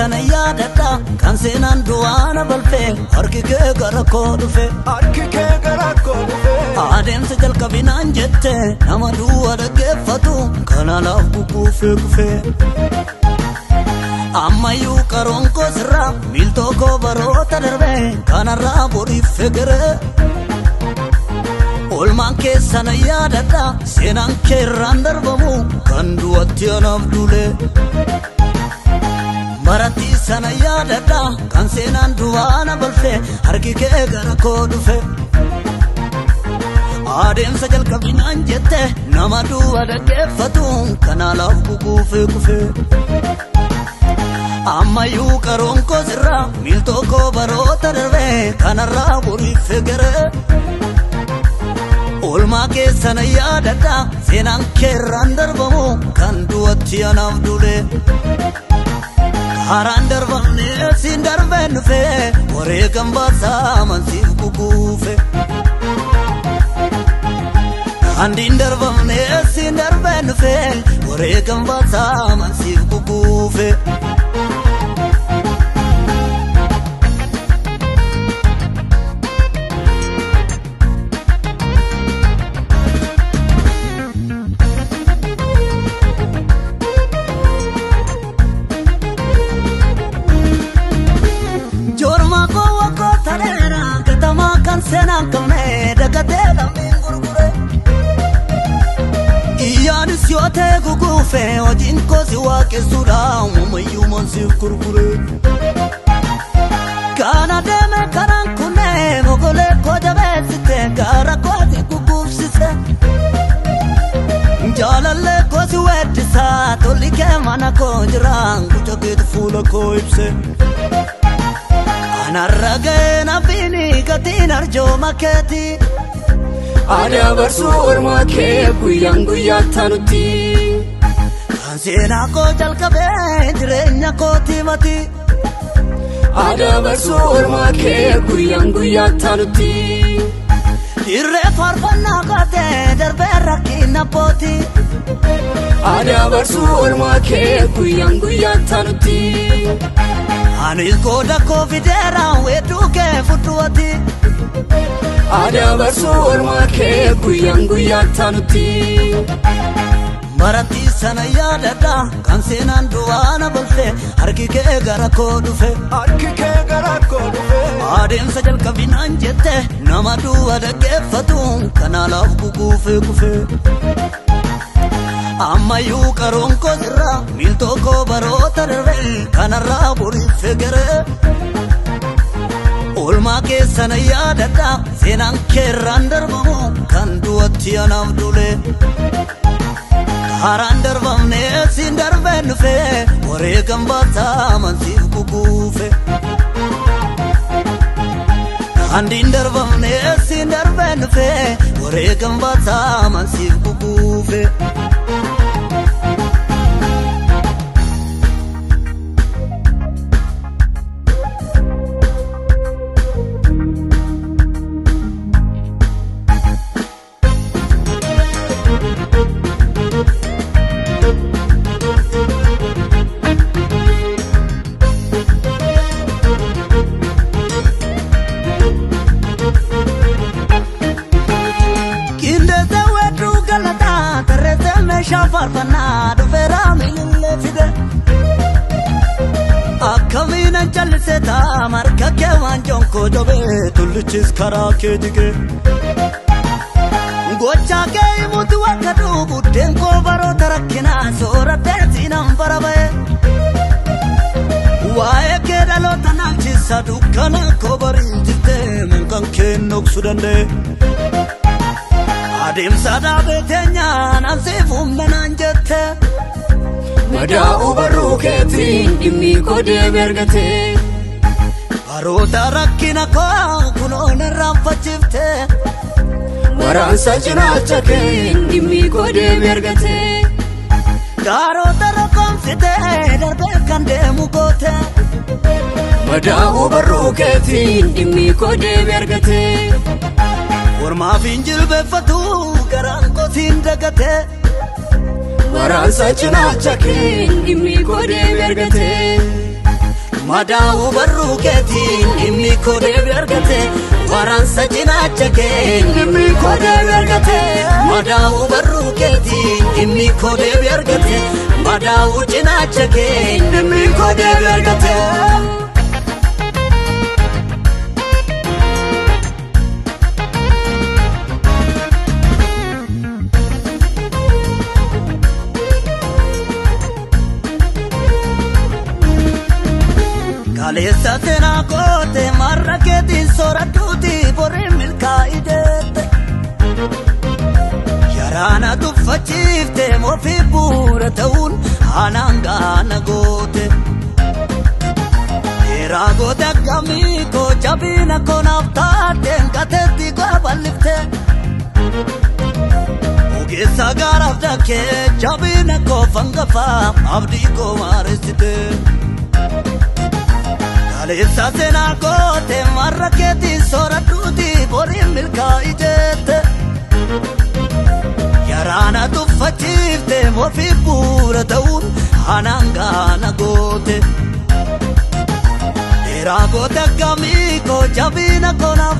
sana yaadadha kan seenaan du'aana balfee harki kee gara koo dhufe adeemsa jalqabinaan jette nama du'a dhaggeeffatu kanaaf kukuufee kufee ammayyuu qaroon koo sirraa miiltoo koo baroota darbe kanarraa boriif fegere olmaan keessana yaadadha seenaan kee irraan darbamu kan du'atti anaaf dule baratti sana yaadadha kan seenaan du'aana balfee harki kee gara koo dhufe adeemsa jalqabinaan jette nama du'a dhaggeeffatu kanaaf kukuufee kufee ammayyuu qaroon koo sirraa miiltoo koo baroota darbe kanarraa boriif fegere olmaa keessana yaadadha seenaan kee irraan darbamu kan du'atti anaaf dule haraan darbamne siin darbeen dhufe wareegan baasaa mansiif kukuufe handiin darbamne siin darbeen dhufe wareegan baasaa mansiif kukuufe senang kame dagate lamin gurgure iyaanis yote gugufe ojin ko si waqe sura mumayyu mansif gurgure kana deme karan kunne mogole ko jabesite gara ko si gugufsise jalalle ko si wedisa tolike mana ko jirang kujoget fula ko ipse narragena bini gatin arjo maketi ada bersur make guyang guyatanuti kansena ko jalkabe jirenya ko timati ada bersur make guyang guyatanuti irre farfana gate darbe rakina poti ada bersur make guyang guyatanuti anis koda covidera weduke futuati ada bersur make guyang guyatanuti marati sana yaadadha kan seenaan du'aana balfee harki kee gara koo dhufe adeemsa jalqabinaan jette nama du'a dhaggeeffatu kanaaf kukuufee kufee ammayyuu qaroon koo sirraa miiltoo koo baroota darbe kanarraa boriif fegere olmaa keessana yaadadha seenaan kee irraan darbamu kan du'atti anaaf dule haraan darbamne siin darbeen dhufe wareegan baasaa mansiif kukuufe handiin darbamne siin darbeen dhufe wareegan baasaa mansiif kukuufe shafar fanado verami le fide akamina jalseta marka ke wanjon ko dobe tulchis kara ke dige gocha ke mutu wakadu budden ko baro tarakina sorate sinam barabe wae ke dhaloota nalchisa dukkana ko barinjite munkan ke noksudande adeemsa dhaabetenya namsiifum nanjette madaa'u barruu keetiin dhimmi koo deebi argate baroota rakkina koo kunoo narraanfachifte waraansa cinaacha keen dhimmi koo deebi argate daarota rakkoomsite darbee kan deemu goote madaa'u barruu keetiin dhimmi koo deebi argate ormaaf injilbeeffatu garaan kootiin dagate waraansa cinaacha keen dhimmi koo deebi argate Madaawu barruu keetiin dhimmi koo deebi argate waraansa cinaacha kee dhimmi koo deebi argate Madaawu barruu keetiin dhimmi koo deebi argate Madaawu cinaacha kee dhimmi koo deebi argate Kaleessa seenaa goote marra keetiin sooratuuti boreen milkaa'idete Yaraana tuffachiifte moofii bu'uura ta'uun aanaan gaana goote Dheeraa goote akkamii koo jabina koo naaf taateen gateetti gabalifte Ogeessa gaaraaf dhakkee jabina koo fangafaa abdii koo maareessite Kaleessa seenaa goote marra keetiin sooratuuti boreen milkaa'idete Yaraana tuffachiifte moofii bu'uura ta'uun aanaan gaana goote Dheeraa goote akkamii koo jabina koo naaf